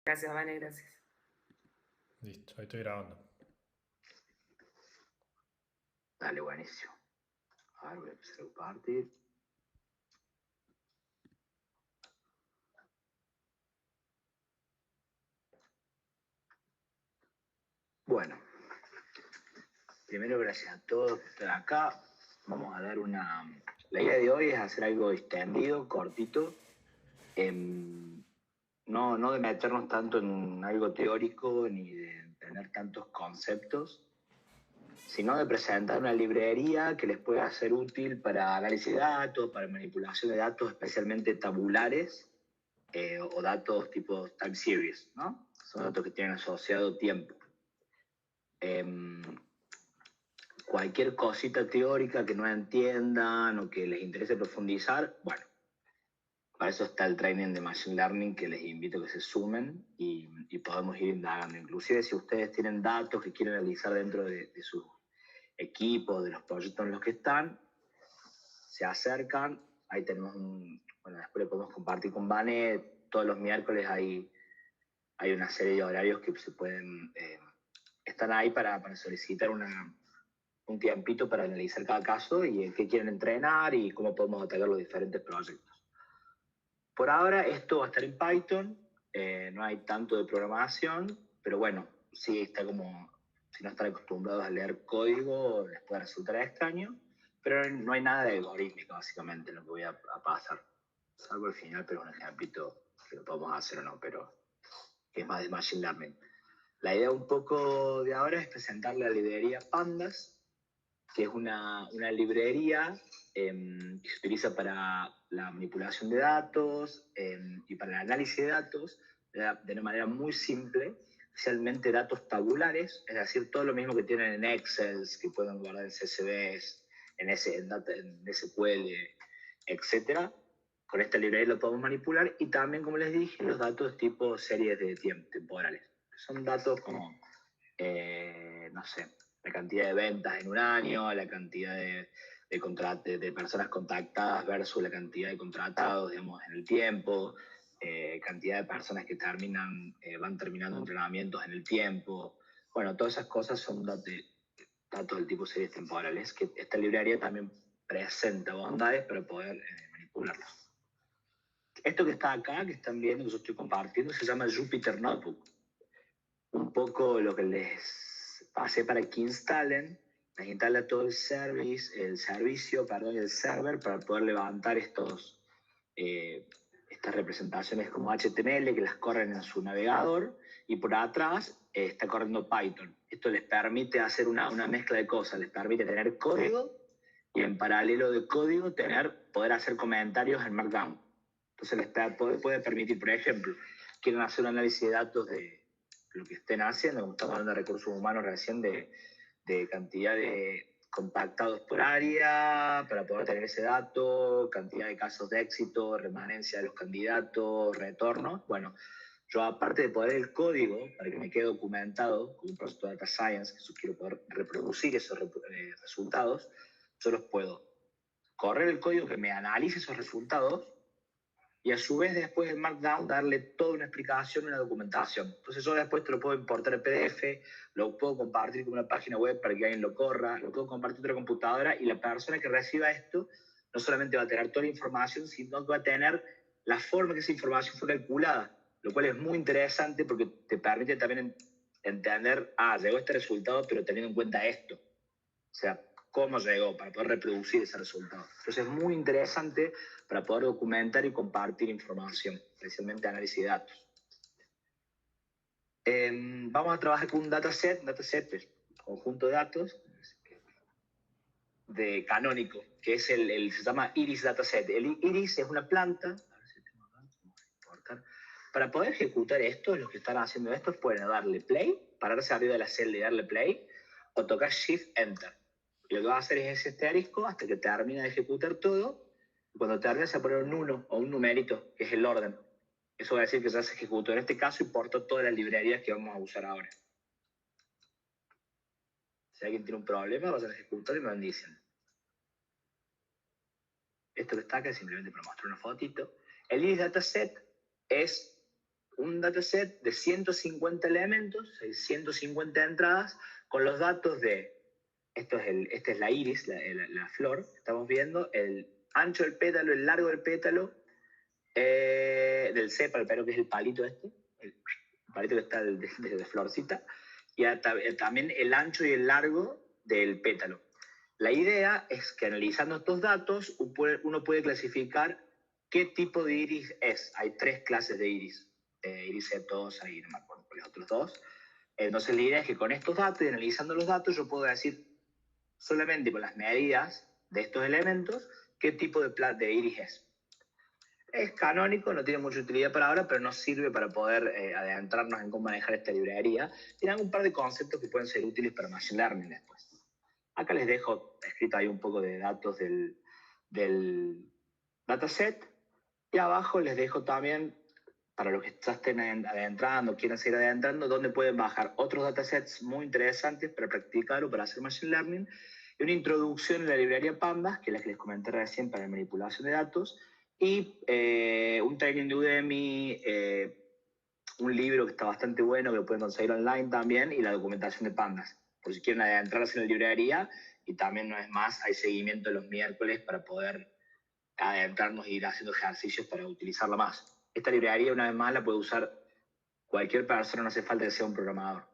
Gracias, Vane, gracias. Listo, ahí estoy grabando. Dale, buenísimo. A ver, voy a empezar a compartir. Bueno, primero gracias a todos que están acá. Vamos a dar una... La idea de hoy es hacer algo extendido, cortito. No de meternos tanto en algo teórico ni de tener tantos conceptos, sino de presentar una librería que les pueda ser útil para análisis de datos, para manipulación de datos, especialmente tabulares o datos tipo time series, ¿no? Son datos que tienen asociado tiempo. Cualquier cosita teórica que no entiendan o que les interese profundizar, bueno, para eso está el training de Machine Learning que les invito a que se sumen y podemos ir indagando. Inclusive si ustedes tienen datos que quieren analizar dentro de sus equipos, de los proyectos en los que están, se acercan, ahí tenemos bueno, después lo podemos compartir con Vane, todos los miércoles hay una serie de horarios que se pueden, están ahí para solicitar un tiempito para analizar cada caso y en qué quieren entrenar y cómo podemos atacar los diferentes proyectos. Por ahora esto va a estar en Python, no hay tanto de programación, pero bueno, sí está como, si no están acostumbrados a leer código, les puede resultar extraño, pero no hay nada de algorítmica básicamente en lo que voy a pasar, salvo el final, pero un ejemplito que lo podemos hacer o no, pero que es más de Machine Learning. La idea un poco de ahora es presentar la librería Pandas, que es una librería que se utiliza para la manipulación de datos y para el análisis de datos de una manera muy simple, especialmente datos tabulares, es decir, todo lo mismo que tienen en Excel, que pueden guardar en CSVs, en SQL, etc. Con esta librería lo podemos manipular y también, como les dije, los datos tipo series de tiempo temporales. Son datos como, no sé, la cantidad de ventas en un año, la cantidad de personas contactadas versus la cantidad de contratados, digamos, en el tiempo, cantidad de personas que van terminando entrenamientos en el tiempo. Bueno, todas esas cosas son datos del tipo series temporales, que esta librería también presenta bondades para poder manipularlos. Esto que está acá, que están viendo, que yo estoy compartiendo, se llama Jupyter Notebook. Un poco lo que les pasé para que instalen, les instala todo el servicio, el server, para poder levantar estas representaciones como HTML que las corren en su navegador y por atrás está corriendo Python. Esto les permite hacer una mezcla de cosas, les permite tener código y en paralelo de código poder hacer comentarios en Markdown. Entonces les puede permitir, por ejemplo, quieren hacer un análisis de datos de lo que estén haciendo, estamos hablando de recursos humanos recién, de cantidad de contactados por área para poder tener ese dato, cantidad de casos de éxito, remanencia de los candidatos, retornos. Bueno, yo aparte de poder el código, para que me quede documentado como un proyecto de Data Science, que yo quiero poder reproducir esos resultados, yo los puedo correr el código que me analice esos resultados y a su vez después en Markdown darle toda una explicación, una documentación. Entonces yo después te lo puedo importar en PDF, lo puedo compartir con una página web para que alguien lo corra, lo puedo compartir en otra computadora y la persona que reciba esto no solamente va a tener toda la información, sino que va a tener la forma que esa información fue calculada, lo cual es muy interesante porque te permite también entender, llegó este resultado pero teniendo en cuenta esto. O sea, cómo llegó para poder reproducir ese resultado. Entonces es muy interesante para poder documentar y compartir información, especialmente análisis de datos. Vamos a trabajar con un dataset es un conjunto de datos de canónico, que es se llama Iris Dataset. El Iris es una planta, a ver si tengo acá, vamos a importar. Para poder ejecutar esto, los que están haciendo esto pueden darle play, pararse arriba de la celda y darle play, o tocar Shift Enter. Y lo que va a hacer es ese asterisco hasta que termina de ejecutar todo. Y cuando termina se va a poner un 1 o un numerito, que es el orden. Eso va a decir que ya se ejecutó. En este caso importó todas las librerías que vamos a usar ahora. Si alguien tiene un problema, vayan a ejecutar y me dicen. Esto que está acá es simplemente para mostrar una fotito. El Iris Dataset es un dataset de 150 elementos, 150 entradas, con los datos de, esta es la iris, la flor, estamos viendo, el ancho del pétalo, el largo del pétalo, del sépalo, pero que es el palito el palito que está de florcita, y también el ancho y el largo del pétalo. La idea es que analizando estos datos uno puede clasificar qué tipo de iris es. Hay 3 clases de iris. Iris setosa y no me acuerdo cuáles otros 2. Entonces la idea es que con estos datos y analizando los datos yo puedo decir solamente con las medidas de estos elementos qué tipo de iris es. Es canónico, no tiene mucha utilidad para ahora, pero nos sirve para poder adentrarnos en cómo manejar esta librería. Tienen un par de conceptos que pueden ser útiles para Machine Learning después. Acá les dejo escrito ahí un poco de datos del dataset. Y abajo les dejo también, para los que ya estén adentrando, quieran seguir adentrando, donde pueden bajar otros datasets muy interesantes para practicar o para hacer Machine Learning. Y una introducción en la librería Pandas, que es la que les comenté recién para la manipulación de datos. Y un training de Udemy, un libro que está bastante bueno, que lo pueden conseguir online también, y la documentación de Pandas, por si quieren adentrarse en la librería. Y también, no es más, hay seguimiento los miércoles para poder adentrarnos e ir haciendo ejercicios para utilizarla más. Esta librería, una vez más, la puede usar cualquier persona, no hace falta que sea un programador.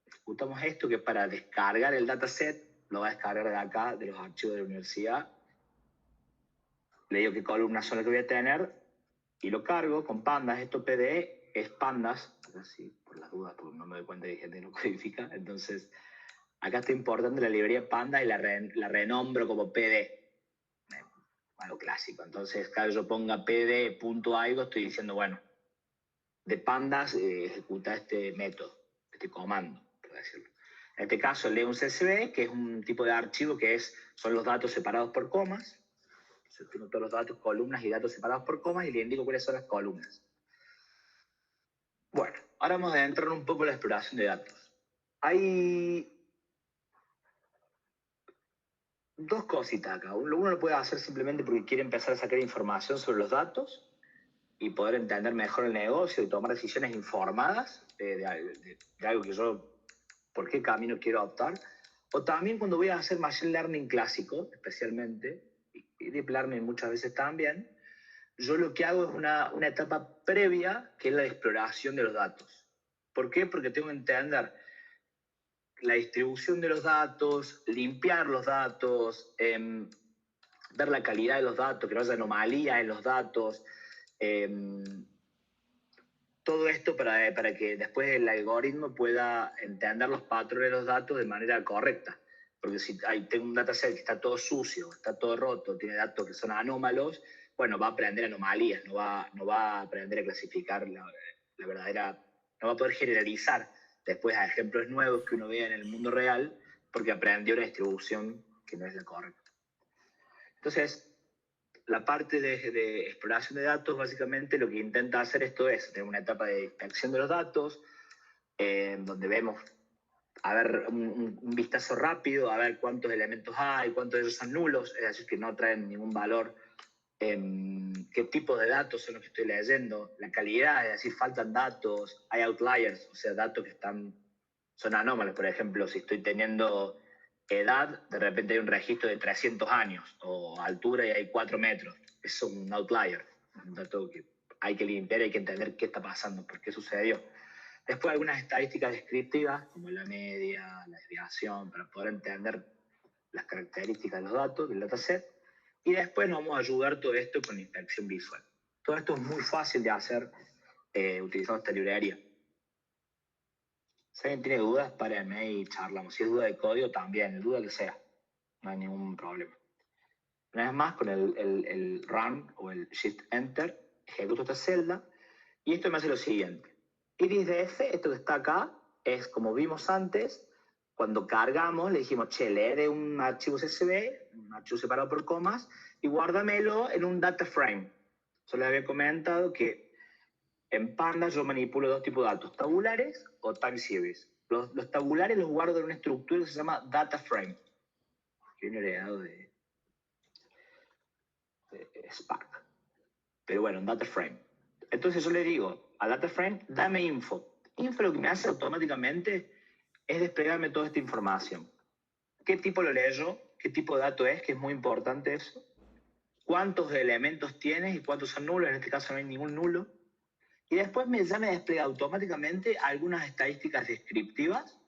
Ejecutamos esto, que es para descargar el dataset, lo va a descargar de acá, de los archivos de la universidad. Le digo qué columnas son las que voy a tener y lo cargo con Pandas. Esto PDE es Pandas, así por las dudas, porque no me doy cuenta de que gente no codifica. Entonces, acá está importante la librería Pandas y la renombro como PD. Algo clásico. Entonces, cada vez yo ponga pd.algo, estoy diciendo, bueno, de Pandas ejecuta este método, este comando, por decirlo. En este caso, leo un CSV, que es un tipo de archivo que son los datos separados por comas. Entonces, tengo todos los datos, columnas y datos separados por comas, y le indico cuáles son las columnas. Bueno, ahora vamos a entrar un poco en la exploración de datos. Hay 2 cositas acá. Uno lo puede hacer simplemente porque quiere empezar a sacar información sobre los datos y poder entender mejor el negocio y tomar decisiones informadas de algo que yo, por qué camino quiero optar. O también cuando voy a hacer Machine Learning clásico, especialmente, y Deep Learning muchas veces también, yo lo que hago es una etapa previa, que es la exploración de los datos. ¿Por qué? Porque tengo que entender la distribución de los datos, limpiar los datos, ver la calidad de los datos, que no haya anomalías en los datos, todo esto para que después el algoritmo pueda entender los patrones de los datos de manera correcta. Porque si tengo un dataset que está todo sucio, está todo roto, tiene datos que son anómalos, bueno, va a aprender anomalías, no va a aprender a clasificar la verdadera, no va a poder generalizar después a ejemplos nuevos que uno vea en el mundo real, porque aprendió una distribución que no es la correcta. Entonces, la parte de exploración de datos, básicamente lo que intenta hacer esto es tener una etapa de extracción de los datos, donde vemos, a ver, un vistazo rápido, a ver cuántos elementos hay, cuántos de ellos son nulos, es decir, que no traen ningún valor, qué tipo de datos son los que estoy leyendo, la calidad, es decir, faltan datos, hay outliers, o sea, datos que son anómalos. Por ejemplo, si estoy teniendo edad, de repente hay un registro de 300 años, o altura y hay 4 metros. Es un outlier, un dato que hay que limpiar y hay que entender qué está pasando, por qué sucedió. Después algunas estadísticas descriptivas, como la media, la desviación, para poder entender las características de los datos, del dataset. Y después nos vamos a ayudar todo esto con inspección visual. Todo esto es muy fácil de hacer utilizando esta librería. Si alguien tiene dudas, párenme y charlamos. Si es duda de código, también, duda que sea. No hay ningún problema. Una vez más, con el Run o el Shift Enter, ejecuto esta celda y esto me hace lo siguiente. IrisDF, esto que está acá, es como vimos antes, cuando cargamos, le dijimos, che, lee de un archivo CSV, un archivo separado por comas, y guárdamelo en un data frame. Yo les había comentado que en Pandas yo manipulo 2 tipos de datos, tabulares o time series. Los tabulares los guardo en una estructura que se llama data frame, que viene heredado de Spark. Pero bueno, en data frame. Entonces yo le digo al data frame, dame info. Info lo que me hace automáticamente es desplegarme toda esta información. ¿Qué tipo lo leyó? ¿Qué tipo de dato es? Que es muy importante eso. ¿Cuántos elementos tienes y cuántos son nulos? En este caso no hay ningún nulo. Y después ya me despliega automáticamente algunas estadísticas descriptivas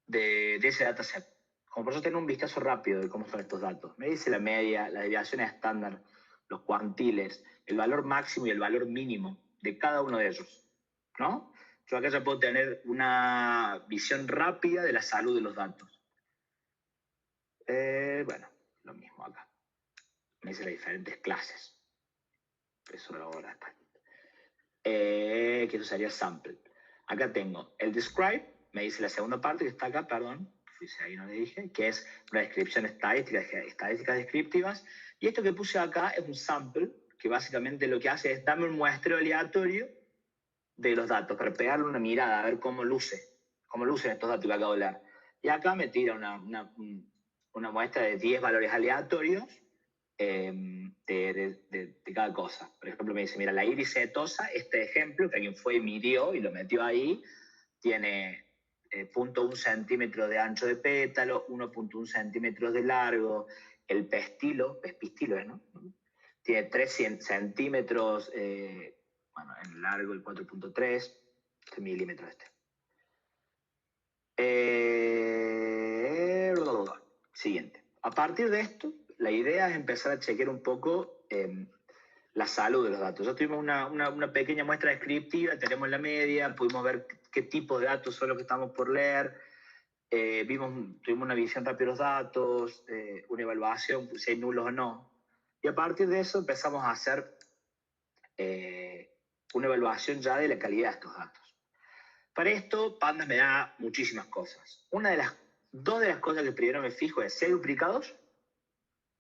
de ese dataset. Como por eso tener un vistazo rápido de cómo son estos datos. Me dice la media, las desviaciones estándar, los cuantiles, el valor máximo y el valor mínimo de cada uno de ellos, ¿no? Yo acá ya puedo tener una visión rápida de la salud de los datos. Bueno, lo mismo acá. Me dice las diferentes clases. Eso ahora está. Que eso sería sample. Acá tengo el describe, me dice la segunda parte que está acá, perdón, ahí no le dije, que es una descripción estadística, estadísticas descriptivas. Y esto que puse acá es un sample, que básicamente lo que hace es darme un muestreo aleatorio de los datos, para pegarle una mirada, a ver cómo lucen estos datos que acabo de leer. Y acá me tira una muestra de 10 valores aleatorios de cada cosa. Por ejemplo, me dice, mira, la iris setosa, este ejemplo que alguien fue y midió y lo metió ahí, tiene 0.1 centímetros de ancho de pétalo, 1.1 centímetros de largo, el pistilo, ¿no? Tiene 3 centímetros, bueno, en largo el 4.3 milímetros este. Siguiente. A partir de esto, la idea es empezar a chequear un poco la salud de los datos. Ya tuvimos una pequeña muestra descriptiva, tenemos la media, pudimos ver qué tipo de datos son los que estamos por leer, tuvimos una visión rápida de los datos, una evaluación, si hay nulos o no. Y a partir de eso empezamos a hacer una evaluación ya de la calidad de estos datos. Para esto, Pandas me da muchísimas cosas. Dos de las cosas que primero me fijo es si hay duplicados,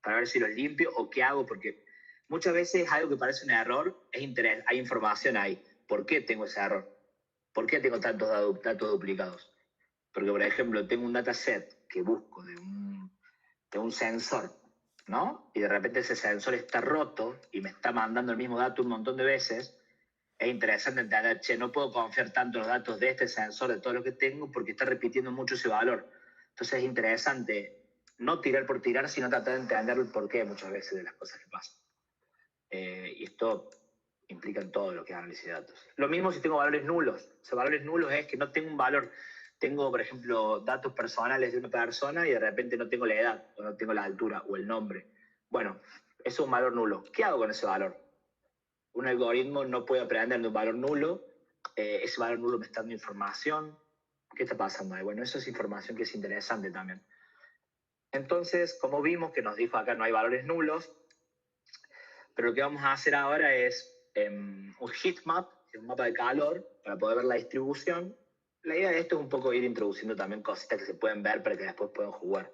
para ver si los limpio o qué hago, porque muchas veces algo que parece un error es interés, hay información ahí. ¿Por qué tengo ese error? ¿Por qué tengo tantos datos duplicados? Porque, por ejemplo, tengo un dataset que busco de un sensor, ¿no? Y de repente ese sensor está roto y me está mandando el mismo dato un montón de veces. Es interesante entender, no puedo confiar tanto en los datos de este sensor, de todo lo que tengo, porque está repitiendo mucho ese valor. Entonces es interesante no tirar por tirar, sino tratar de entender el porqué muchas veces de las cosas que pasan. Y esto implica en todo lo que es análisis de datos. Lo mismo si tengo valores nulos. O sea, valores nulos es que no tengo un valor. Tengo, por ejemplo, datos personales de una persona y de repente no tengo la edad, o no tengo la altura, o el nombre. Bueno, eso es un valor nulo. ¿Qué hago con ese valor? Un algoritmo no puede aprender de un valor nulo. Ese valor nulo me está dando información. ¿Qué está pasando ahí? Bueno, eso es información que es interesante también. Entonces, como vimos que nos dijo acá no hay valores nulos, pero lo que vamos a hacer ahora es un heat map, que es un mapa de calor, para poder ver la distribución. La idea de esto es un poco ir introduciendo también cositas que se pueden ver para que después puedan jugar.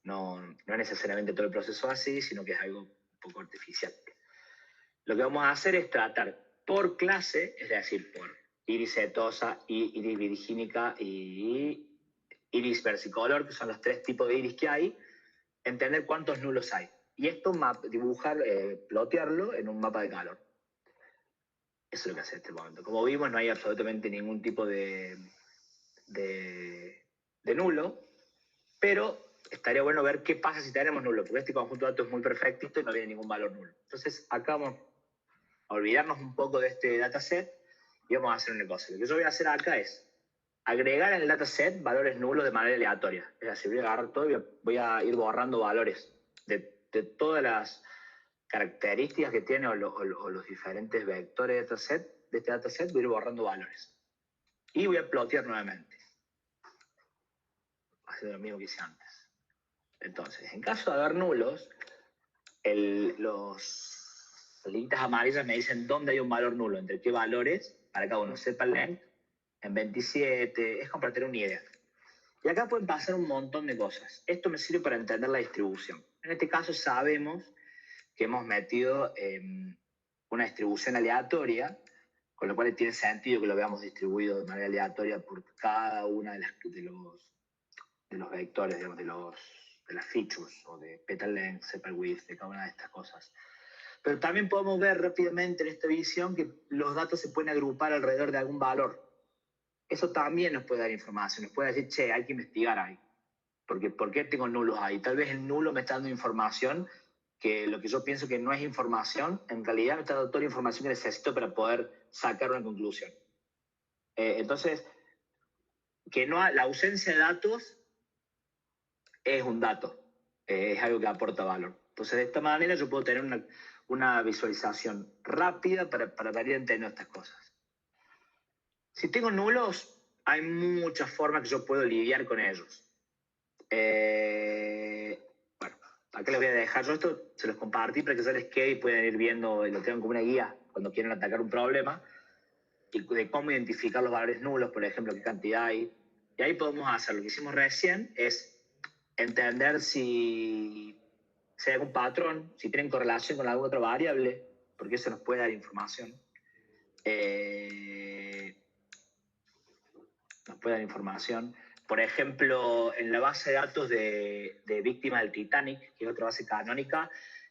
No es necesariamente todo el proceso así, sino que es algo un poco artificial. Lo que vamos a hacer es tratar por clase, es decir, por iris setosa, iris virgínica y iris versicolor, que son los 3 tipos de iris que hay, entender cuántos nulos hay. Y esto plotearlo en un mapa de calor. Eso es lo que hace en este momento. Como vimos, no hay absolutamente ningún tipo de nulo, pero estaría bueno ver qué pasa si tenemos nulo, porque este conjunto de datos es muy perfectito y no tiene ningún valor nulo. Entonces, acá vamos a olvidarnos un poco de este dataset y vamos a hacer una cosa. Lo que yo voy a hacer acá es agregar en el dataset valores nulos de manera aleatoria. Es decir, voy a agarrar todo y voy a ir borrando valores de todas las características que tiene o los diferentes vectores de este dataset, voy a ir borrando valores. Y voy a plotear nuevamente, haciendo lo mismo que hice antes. Entonces, en caso de haber nulos, las líneas amarillas me dicen dónde hay un valor nulo, entre qué valores, para cada uno. Sepa length en 27, es como para tener una idea. Y acá pueden pasar un montón de cosas. Esto me sirve para entender la distribución. En este caso sabemos que hemos metido una distribución aleatoria, con lo cual tiene sentido que lo veamos distribuido de manera aleatoria por cada una de los vectores, digamos, de las features, o de petal length, sepal width, de cada una de estas cosas. Pero también podemos ver rápidamente en esta visión que los datos se pueden agrupar alrededor de algún valor. Eso también nos puede dar información, nos puede decir, che, hay que investigar ahí. Porque, ¿por qué tengo nulos ahí? Tal vez el nulo me está dando información que lo que yo pienso que no es información, en realidad me está dando toda la información que necesito para poder sacar una conclusión. Entonces, la ausencia de datos es un dato, es algo que aporta valor. Entonces, de esta manera yo puedo tener una visualización rápida para ir entendiendo estas cosas. Si tengo nulos, hay muchas formas que yo puedo lidiar con ellos. Bueno, acá les voy a dejar. Yo esto se los compartí para que se les quede y puedan ir viendo, lo tengan como una guía cuando quieren atacar un problema, y de cómo identificar los valores nulos, por ejemplo, qué cantidad hay. Y ahí podemos hacer lo que hicimos recién, es entender si hay algún patrón, si tienen correlación con alguna otra variable, porque eso nos puede dar información. Nos puede dar información. Por ejemplo, en la base de datos de víctimas del Titanic, que es otra base canónica,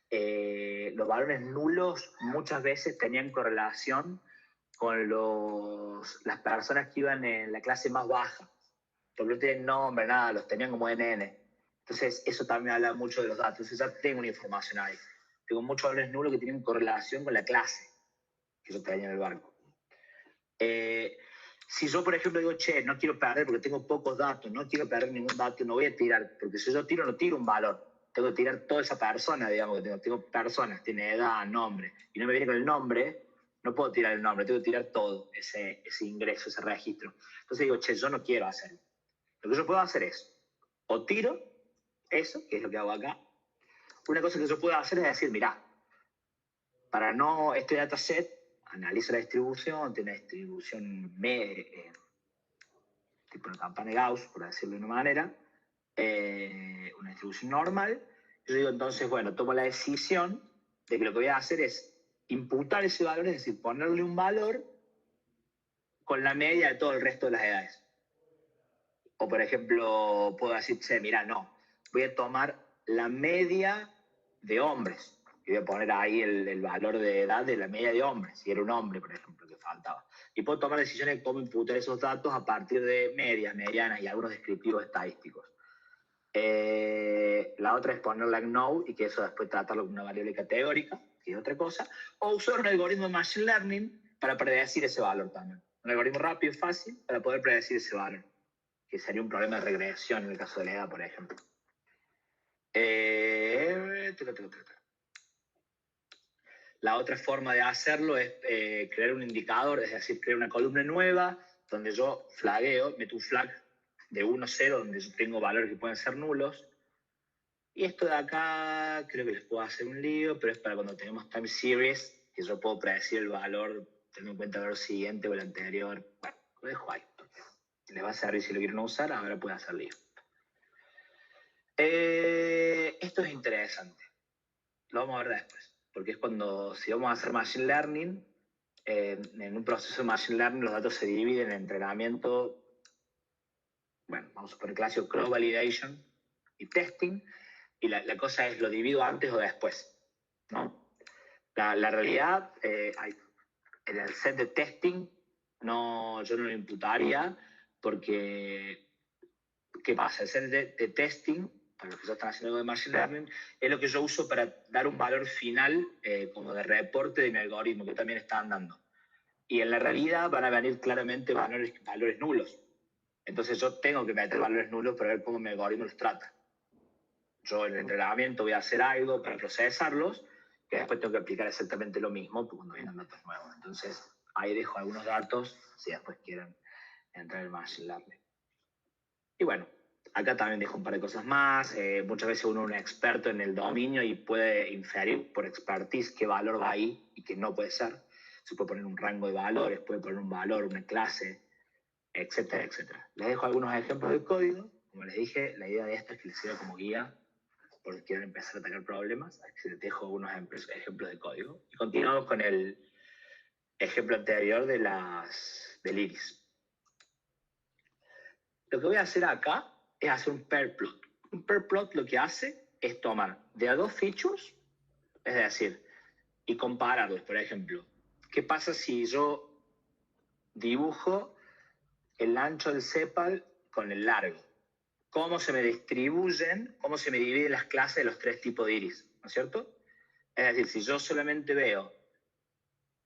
los valores nulos muchas veces tenían correlación con las personas que iban en la clase más baja, porque no tienen nombre, nada, los tenían como NN. Entonces, eso también habla mucho de los datos. Entonces, ya tengo una información ahí. Tengo muchos valores nulos que tienen correlación con la clase que yo tenía en el barco. Si yo, por ejemplo, digo, che, no quiero perder porque tengo pocos datos, no quiero perder ningún dato, no voy a tirar, porque si yo tiro, no tiro un valor. Tengo que tirar toda esa persona, digamos, que tengo personas, tiene edad, nombre, y no me viene con el nombre, no puedo tirar el nombre, tengo que tirar todo, ese ingreso, ese registro. Entonces digo, che, yo no quiero hacerlo. Lo que yo puedo hacer es, o tiro eso, que es lo que hago acá. Una cosa que yo puedo hacer es decir, mirá, para no este dataset, analiza la distribución, tiene una distribución tipo una campana de Gauss, por decirlo de una manera, una distribución normal. Yo digo, entonces, bueno, tomo la decisión de que lo que voy a hacer es imputar ese valor, es decir, ponerle un valor con la media de todo el resto de las edades. O, por ejemplo, puedo decir, che, mira, no, voy a tomar la media de hombres. Y voy a poner ahí el valor de edad de la media de hombres, si era un hombre, por ejemplo, que faltaba. Y puedo tomar decisiones de cómo imputar esos datos a partir de medias, medianas y algunos descriptivos estadísticos. La otra es ponerla en no y que eso después tratarlo como una variable categórica, que es otra cosa. O usar un algoritmo de Machine Learning para predecir ese valor también. Un algoritmo rápido y fácil para poder predecir ese valor, que sería un problema de regresión en el caso de la edad, por ejemplo. La otra forma de hacerlo es crear un indicador, es decir, crear una columna nueva donde yo flagueo, meto un flag de 1, 0, donde yo tengo valores que pueden ser nulos. Y esto de acá creo que les puedo hacer un lío, pero es para cuando tenemos time series, que yo puedo predecir el valor, teniendo en cuenta el valor siguiente o el anterior. Bueno, lo dejo ahí. Les va a servir si lo quieren usar, ahora puede hacer lío. Esto es interesante. Lo vamos a ver después, porque es cuando, si vamos a hacer Machine Learning, en un proceso de Machine Learning los datos se dividen en entrenamiento, bueno, vamos a poner clásico Cross Validation y Testing, y la cosa es, ¿lo divido antes o después? ¿No? La realidad, en el set de Testing, yo no lo imputaría, porque, ¿qué pasa? El set de Testing, para los que ya están haciendo algo de Machine Learning, es lo que yo uso para dar un valor final como de reporte de mi algoritmo, que también están dando. Y en la realidad van a venir claramente valores nulos. Entonces yo tengo que meter valores nulos para ver cómo mi algoritmo los trata. Yo en el entrenamiento voy a hacer algo para procesarlos, que después tengo que aplicar exactamente lo mismo cuando vienen datos nuevos. Entonces ahí dejo algunos datos, si después quieren entrar en Machine Learning. Y bueno, acá también dejo un par de cosas más. Muchas veces uno es un experto en el dominio y puede inferir por expertise qué valor va ahí y qué no puede ser. Se puede poner un rango de valores, puede poner un valor, una clase, etcétera, etcétera. Les dejo algunos ejemplos de código. Como les dije, la idea de esto es que les sirva como guía por si quieren empezar a atacar problemas. Así les dejo unos ejemplos de código. Y continuamos con el ejemplo anterior del iris. Lo que voy a hacer acá es hacer un pair plot. Un pair plot lo que hace es tomar de a dos features, es decir, y compararlos. Por ejemplo, ¿qué pasa si yo dibujo el ancho del sepal con el largo? ¿Cómo se me distribuyen, cómo se me dividen las clases de los tres tipos de iris? ¿No es cierto? Es decir, si yo solamente veo,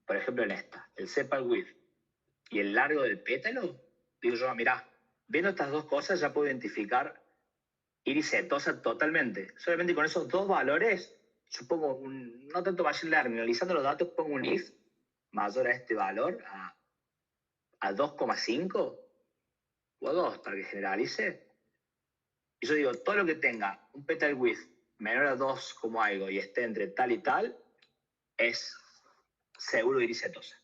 por ejemplo en esta, el sepal width y el largo del pétalo, digo yo, mirá, viendo estas dos cosas ya puedo identificar iris setosa totalmente. Solamente con esos dos valores, yo pongo no tanto machine learning, analizando los datos, pongo un if mayor a este valor, a 2,5 o a 2 para que generalice. Y yo digo, todo lo que tenga un petal width menor a 2 como algo y esté entre tal y tal, es seguro iris setosa.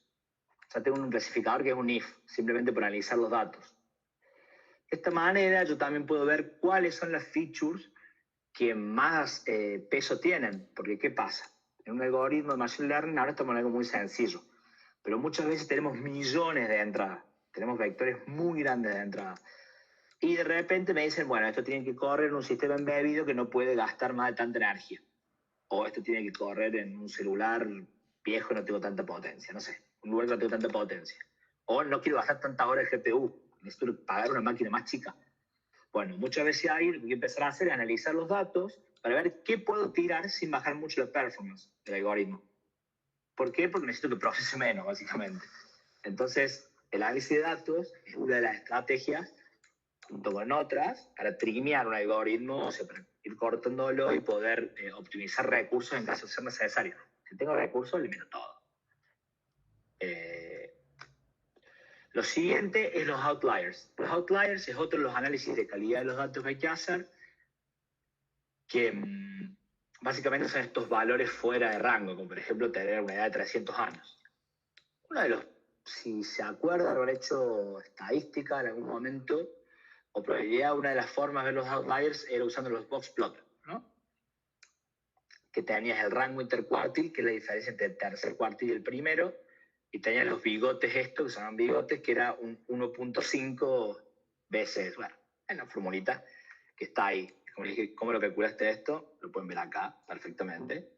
O sea, tengo un clasificador que es un if, simplemente por analizar los datos. De esta manera yo también puedo ver cuáles son las features que más peso tienen, porque ¿qué pasa? En un algoritmo de machine learning ahora estamos en algo muy sencillo, pero muchas veces tenemos millones de entradas, tenemos vectores muy grandes de entrada, y de repente me dicen, bueno, esto tiene que correr en un sistema embebido que no puede gastar más de tanta energía, o esto tiene que correr en un celular viejo y no tengo tanta potencia, no sé, un lugar que no tengo tanta potencia, o no quiero gastar tantas horas de GPU, necesito pagar una máquina más chica. Bueno, muchas veces ahí lo que hay que empezar a hacer es analizar los datos para ver qué puedo tirar sin bajar mucho la performance del algoritmo. ¿Por qué? Porque necesito que procese menos, básicamente. Entonces, el análisis de datos es una de las estrategias, junto con otras, para trimear un algoritmo, o sea, para ir cortándolo y poder optimizar recursos en caso de ser necesario. Si tengo recursos, elimino todo. Lo siguiente es los outliers. Los outliers es otro de los análisis de calidad de los datos que hay que hacer, que básicamente son estos valores fuera de rango, como por ejemplo tener una edad de 300 años. Uno de los, si se acuerdan, haber hecho estadística en algún momento, o probabilidad, una de las formas de ver los outliers era usando los box plot, ¿no? Que tenías el rango intercuartil, que es la diferencia entre el tercer cuartil y el primero, y tenías los bigotes estos, que se llaman bigotes, que era un 1.5 veces, bueno, en la formulita que está ahí. Como les dije, ¿cómo lo calculaste esto? Lo pueden ver acá perfectamente.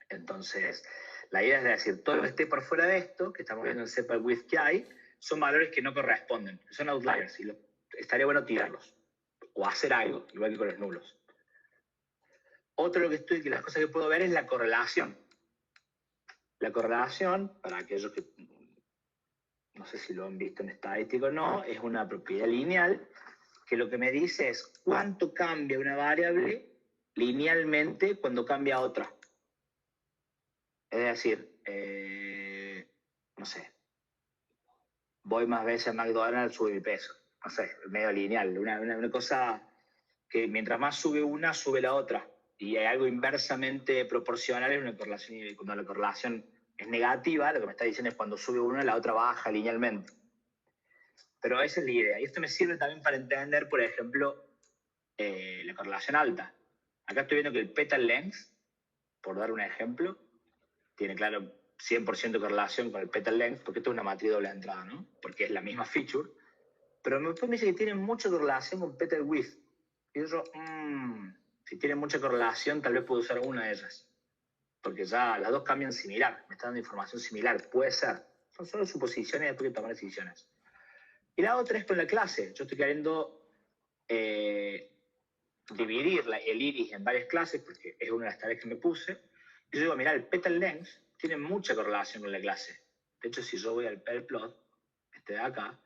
Entonces, la idea es decir, todo lo que esté por fuera de esto, que estamos viendo en sepal width que hay, son valores que no corresponden, son outliers, y estaría bueno tirarlos, o hacer algo, igual que con los nulos. Otro de lo que las cosas que puedo ver es la correlación. La correlación, para aquellos que no sé si lo han visto en estadística o no, es una propiedad lineal que lo que me dice es cuánto cambia una variable linealmente cuando cambia otra. Es decir, no sé, voy más veces a McDonald's, sube mi peso. No sé, medio lineal. Una cosa que mientras más sube una, sube la otra. Y hay algo inversamente proporcional en una correlación. Y cuando la correlación es negativa, lo que me está diciendo es cuando sube una, la otra baja linealmente. Pero esa es la idea. Y esto me sirve también para entender, por ejemplo, la correlación alta. Acá estoy viendo que el petal length, por dar un ejemplo, tiene, claro, 100% correlación con el petal length, porque esto es una matriz doble entrada, ¿no? Porque es la misma feature. Pero después me dice que tiene mucha correlación con petal width. Y yo, si tiene mucha correlación, tal vez puedo usar una de ellas. Porque ya las dos cambian similar, me están dando información similar, puede ser. Son solo suposiciones y después hay que tomar decisiones. Y la otra es con la clase. Yo estoy queriendo dividir el iris en varias clases, porque es una de las tareas que me puse. Y yo digo, mira, el petal length tiene mucha correlación con la clase. De hecho, si yo voy al petal plot, este de acá,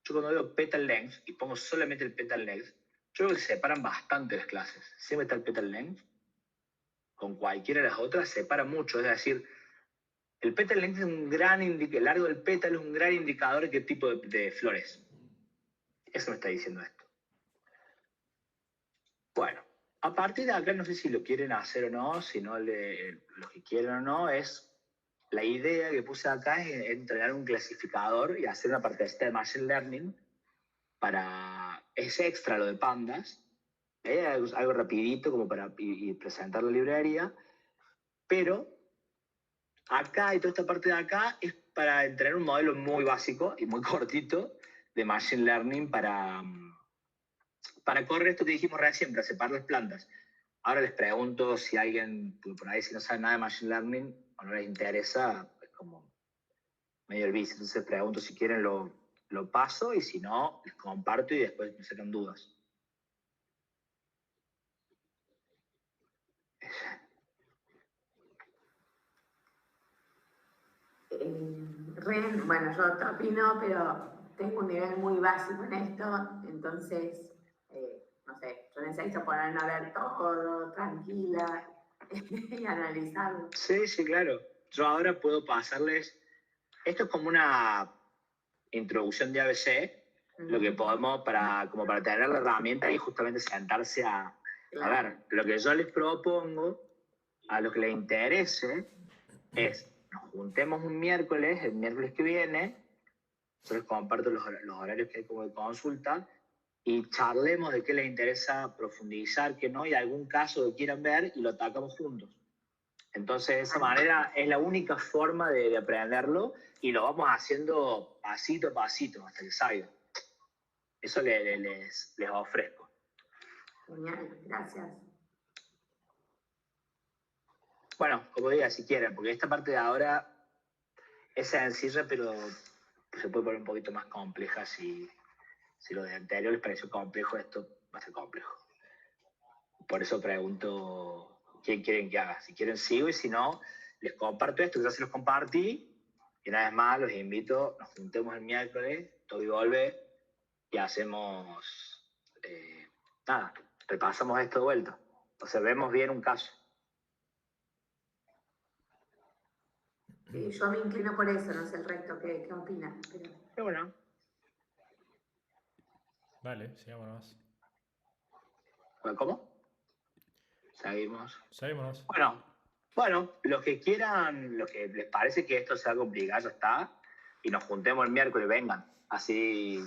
yo cuando veo petal length y pongo solamente el petal length, yo creo que se separan bastante las clases. Siempre está el petal length, con cualquiera de las otras se separa mucho. Es decir, el petal length es un gran indicador, el largo del pétalo es un gran indicador de qué tipo de flores. Eso me está diciendo esto. Bueno, a partir de acá no sé si lo quieren hacer o no, si no lo que quieren o no, es la idea que puse acá es entrenar un clasificador y hacer una partecita de Machine Learning para ese extra, lo de pandas, algo rapidito como para y presentar la librería, pero acá y toda esta parte de acá es para entrenar un modelo muy básico y muy cortito de Machine Learning para correr esto que dijimos recién, para separar las plantas. Ahora les pregunto si alguien, por ahí, si no sabe nada de Machine Learning, o no les interesa, es como medio el vicio. Entonces pregunto si quieren lo paso y si no, les comparto y después me sacan dudas. Bueno, yo te opino, pero tengo un nivel muy básico en esto, entonces, no sé, yo necesito ponerme a ver todo, tranquila, y analizarlo. Sí, sí, claro. Yo ahora puedo pasarles, esto es como una introducción de ABC, lo que podemos como para tener la herramienta y justamente sentarse a ver, lo que yo les propongo a los que les interese es, nos juntemos un miércoles, el miércoles que viene, yo les comparto los horarios que hay como de consulta y charlemos de qué les interesa profundizar, qué no, y algún caso que quieran ver y lo atacamos juntos. Entonces, de esa manera es la única forma de aprenderlo y lo vamos haciendo pasito a pasito hasta que salga. Eso les ofrezco. Genial, gracias. Bueno, como diga, si quieren, porque esta parte de ahora es sencilla, pero se puede poner un poquito más compleja si lo de anterior les pareció complejo, esto va a ser complejo. Por eso pregunto quién quieren que haga. Si quieren sigo y si no, les comparto esto, ya se los compartí. Y una vez más los invito, nos juntemos el miércoles, todo y volve, y hacemos, repasamos esto de vuelta. O sea, vemos bien un caso. Sí, yo me inclino por eso, no sé el resto qué opina. Pero bueno. Vale, sigámonos. ¿Cómo? Seguimos. Seguimos. Bueno, los que quieran, los que les parece que esto sea complicado, ya está. Y nos juntemos el miércoles, vengan. Así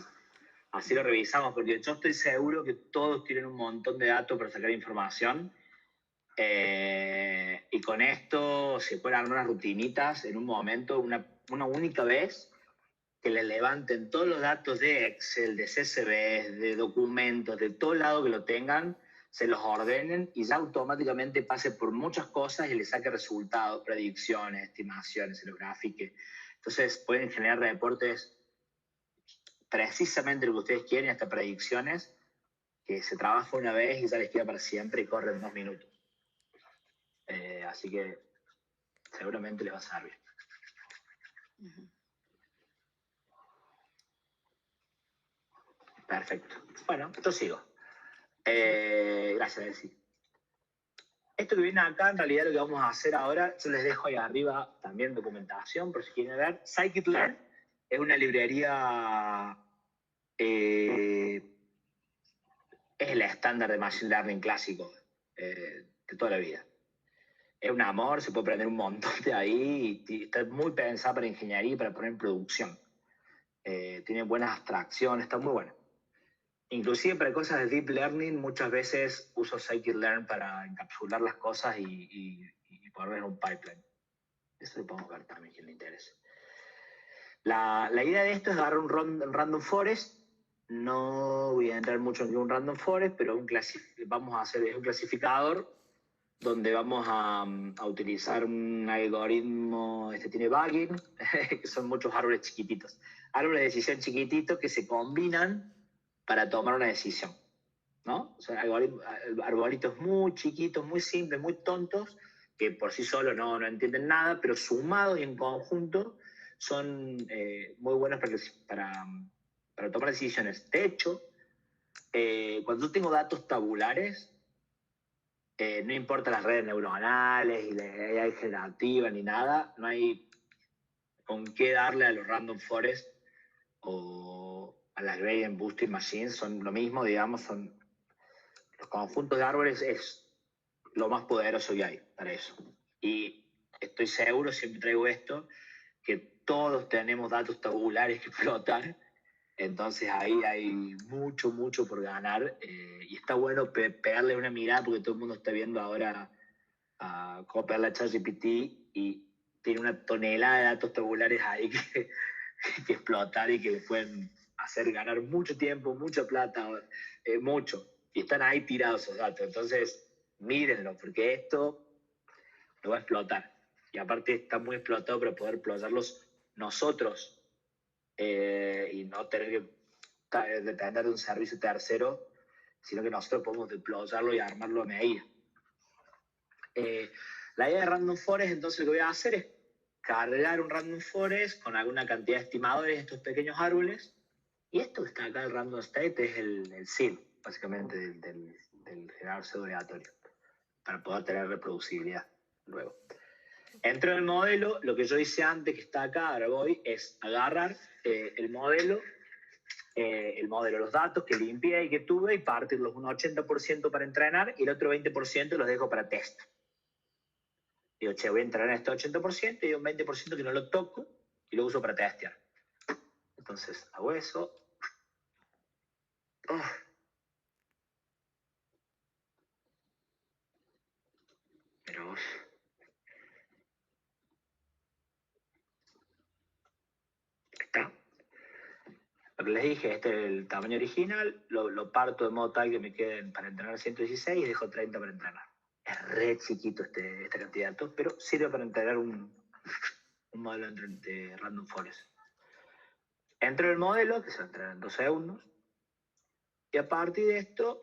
lo revisamos, porque yo estoy seguro que todos tienen un montón de datos para sacar información. Y con esto se pueden armar unas rutinitas en un momento, una única vez, que les levanten todos los datos de Excel, de CSV, de documentos, de todo lado que lo tengan, se los ordenen y ya automáticamente pase por muchas cosas y les saque resultados, predicciones, estimaciones, se lo grafique. Entonces pueden generar reportes precisamente lo que ustedes quieren, hasta predicciones, que se trabaja una vez y ya les queda para siempre y corren 2 minutos. Así que seguramente les va a servir. Perfecto. Bueno, esto sigo. Gracias, Elsie. Esto que viene acá, en realidad lo que vamos a hacer ahora, yo les dejo ahí arriba también documentación, por si quieren ver. Scikit-learn es una librería, es el estándar de Machine Learning clásico de toda la vida. Es un amor, se puede aprender un montón de ahí y está muy pensada para ingeniería y para poner en producción. Tiene buenas abstracciones, está muy bueno. Inclusive para cosas de deep learning, muchas veces uso scikit-learn para encapsular las cosas y poner en un pipeline. Eso lo podemos ver también, quien le interese. La idea de esto es agarrar un random forest. No voy a entrar mucho en un random forest, pero vamos a hacer es un clasificador donde vamos a utilizar un algoritmo, tiene bugging, que son muchos árboles chiquititos. Árboles de decisión chiquititos que se combinan para tomar una decisión, ¿no? O sea, arbolitos muy chiquitos, muy simples, muy tontos, que por sí solos no entienden nada, pero sumados y en conjunto son muy buenos para tomar decisiones. De hecho, cuando yo tengo datos tabulares, no importa las redes neuronales y la AI generativa ni nada, no hay con qué darle a los random forest o a las gradient boosting machines, son lo mismo, digamos, son los conjuntos de árboles es lo más poderoso que hay para eso. Y estoy seguro, siempre traigo esto, que todos tenemos datos tabulares que explotar, entonces ahí hay mucho por ganar y está bueno pegarle una mirada porque todo el mundo está viendo ahora cómo pegarle a ChatGPT y tiene una tonelada de datos tabulares ahí que explotar y que le pueden hacer ganar mucho tiempo, mucha plata, mucho. Y están ahí tirados esos datos. Entonces, mírenlo, porque esto lo va a explotar. y aparte está muy explotado para poder explotarlos nosotros y no tener que depender de un servicio tercero, sino que nosotros podemos deployarlo y armarlo a medida. La idea de Random Forest, entonces, lo que voy a hacer es cargar un Random Forest con alguna cantidad de estimadores de estos pequeños árboles, y esto que está acá, el Random State, es el SIL, básicamente, del generador pseudo aleatorio, para poder tener reproducibilidad luego. Entro en el modelo, lo que yo hice antes, que está acá, ahora voy, es agarrar el modelo, los datos que limpié y que tuve, y partirlos un 80% para entrenar y el otro 20% los dejo para test. Digo, che, voy a entrenar este 80% y un 20% que no lo toco y lo uso para testear. Entonces, hago eso. Pero vos. Está. Lo que les dije, este es el tamaño original, lo parto de modo tal que me queden para entrenar 116 y dejo 30 para entrenar. Es re chiquito esta cantidad de datos, pero sirve para entrenar un modelo de Random Forest. Entro en el modelo, que se va a entrenar en 2 segundos, y a partir de esto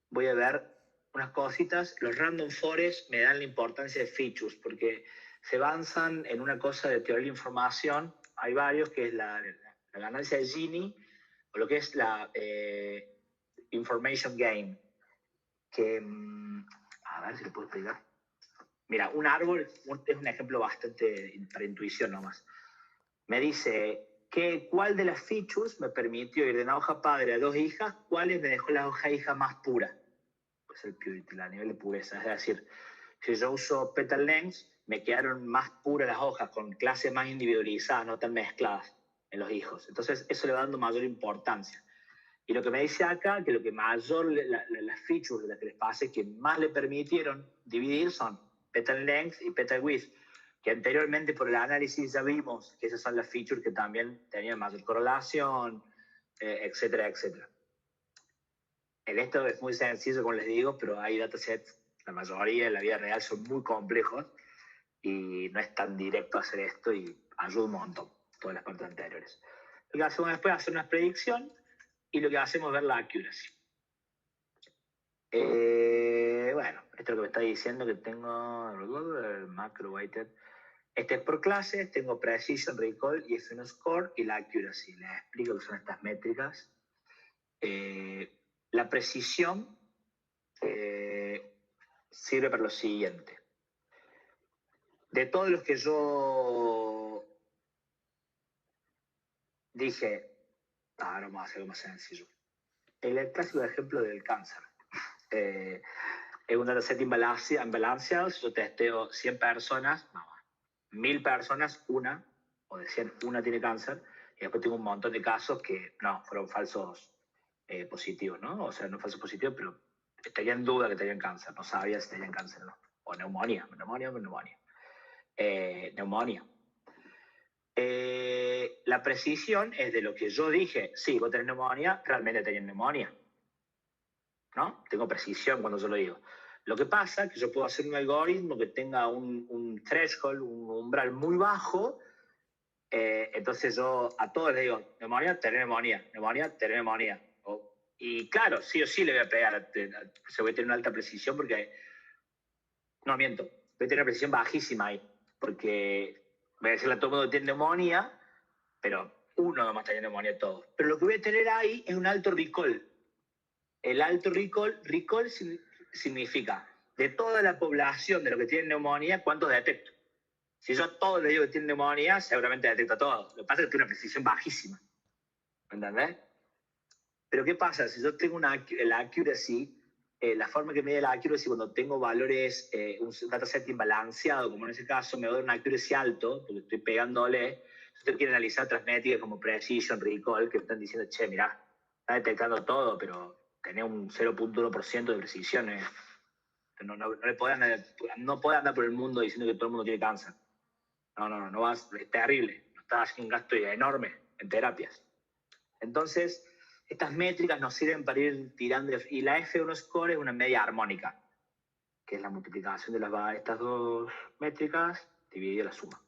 voy a ver unas cositas. Los Random Forest me dan la importancia de features, porque se basan en una cosa de teoría de la información. Hay varios, que es la ganancia de Gini, o lo que es la information gain, que, a ver si lo puedo explicar. Mira, un árbol es un ejemplo bastante para intuición nomás. Me dice cuál de las features me permitió ir de una hoja padre a 2 hijas, cuáles me dejó la hoja hija más pura. Pues el purity, a nivel de pureza. Es decir, si yo uso petal length, me quedaron más puras las hojas, con clases más individualizadas, no tan mezcladas en los hijos. Entonces, eso le va dando mayor importancia. Y lo que me dice acá, que lo que mayor, las features de las que les pase, que más le permitieron dividir son petal length y petal width, que anteriormente por el análisis ya vimos que esas son las features que también tenían mayor correlación, etcétera, etcétera. En esto es muy sencillo, como les digo, pero hay datasets, la mayoría en la vida real son muy complejos y no es tan directo hacer esto y ayuda un montón, todas las partes anteriores. Lo que hacemos después es hacer una predicción y lo que hacemos es ver la accuracy. Bueno, esto es lo que me está diciendo, que tengo el macro weighted. Este es por clases, tengo precision, recall y FN score y la accuracy. Les explico qué son estas métricas. La precisión sirve para lo siguiente. De todos los que yo dije, ahora vamos a hacerlo más sencillo. El clásico ejemplo del cáncer. Es un dataset imbalanceado. Si yo testeo 100 personas, 1000 personas, una, o de 100, una tiene cáncer, y después tengo un montón de casos que no, fueron falsos positivos, ¿no? O sea, no falsos positivos, pero estaría en duda que tenían cáncer, no sabía si tenían cáncer o no. O neumonía. La precisión es de lo que yo dije, sí, vos tenés neumonía, realmente tenés neumonía, ¿no? Tengo precisión cuando yo lo digo. Lo que pasa es que yo puedo hacer un algoritmo que tenga un threshold, un umbral muy bajo, entonces yo a todos les digo, neumonía, tenés neumonía. Y claro, sí o sí le voy a pegar, se voy a tener una alta precisión porque, no miento, voy a tener una precisión bajísima ahí, porque voy a decirle a todo el mundo que tiene neumonía, pero uno nomás tiene neumonía todos. Pero lo que voy a tener ahí es un alto recall. El alto recall significa de toda la población de los que tienen neumonía, ¿cuántos detecto? Si yo a todos les digo que tienen neumonía, seguramente detecto a todos. Lo que pasa es que tiene una precisión bajísima. ¿Me entendés? Pero ¿qué pasa? Si yo tengo la accuracy, la forma que mide la accuracy cuando tengo valores, un dataset imbalanceado, como en ese caso, me va a dar una accuracy alto, porque estoy pegándole. Usted quiere analizar otras métricas como precision, recall, que me están diciendo, che, mirá, está detectando todo, pero tenés un 0.1% de precisión. No puede andar por el mundo diciendo que todo el mundo tiene cáncer. No vas, es terrible. Estás haciendo un gasto enorme en terapias. Entonces, estas métricas nos sirven para ir tirando. Y la F1 score es una media armónica, que es la multiplicación de estas dos métricas dividido la suma.